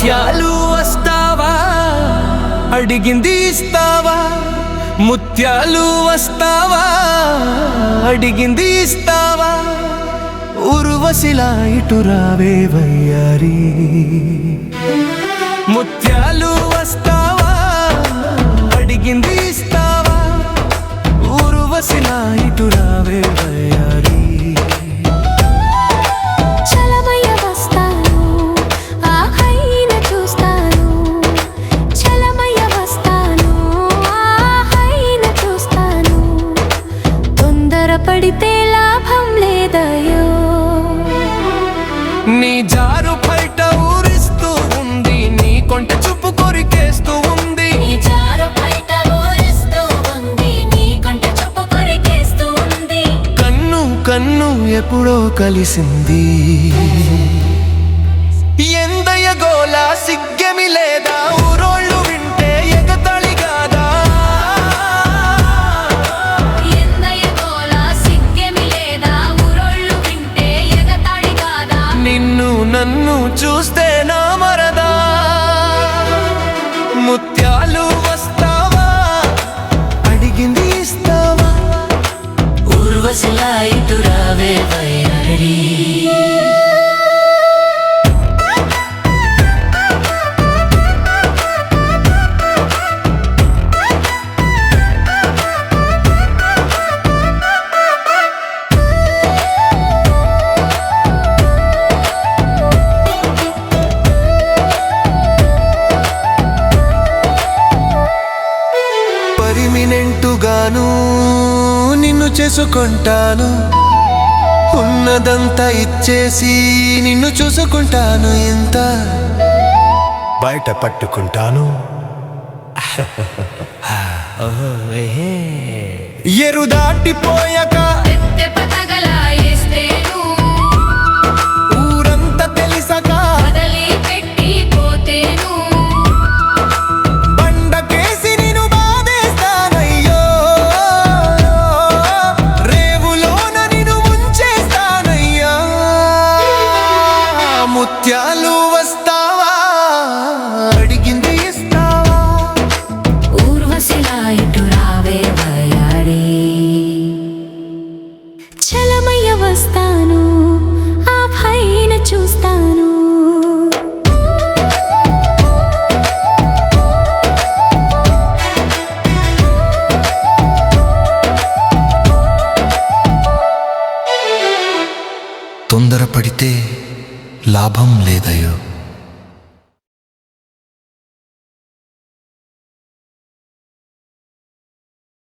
ముత్యాలు వస్తావా అడిగింది ఇస్తావా ముత్యాలు వస్తావా అడిగింది ఇస్తావా ఉర్వశిలా ఇటు రావే వయ్యారి ముత్యాలు వస్తావా అడిగింది ఇస్తావా ఉర్వశిలా ఇటు రావే వయ్యారి పడితే లాభం లేదయో నీ జారు బయట ఊరిస్తూ ఉంది నీ కొంట చూపు కొరికేస్తూ ఉంది నీ జారు బయట ఊరిస్తూ ఉంది నీ కొంట చూపు కొరికేస్తూ ఉంది కన్ను కన్ను ఎప్పుడో కలిసింది ఎందయ గోలా సిగ్గెమి లేదా ఊరోళ్ళు వింటే ఎగతాళి కాదా నిన్ను నన్ను చూస్తే నా మరదా ముత్యాలు వస్తావా అడిగింది ఇస్తావా ఉర్వశిలా ఇటు రావే వయ్యారి పర్మినెంటుగాను నిన్ను చేసుకుంటాను ఉన్నదంతా ఇచ్చేసి నిన్ను చూసుకుంటాను ఇంత బయట పట్టుకుంటాను ఎరు దాటిపోయాక ఊరంతా తెలిసక బండకేసి నేను బాధేస్తానయ్యో రేవులోన నేను ముంచేస్తానయ్యా ముత్యాలు వస్తావా అడిగింది ఇస్తావా ఉర్వశిలా ఇటు రావే వయ్యారి చలమయ్య వస్తాను ఆ పైన చూస్తాను తొందరపడితే లాభం లేదయ్యో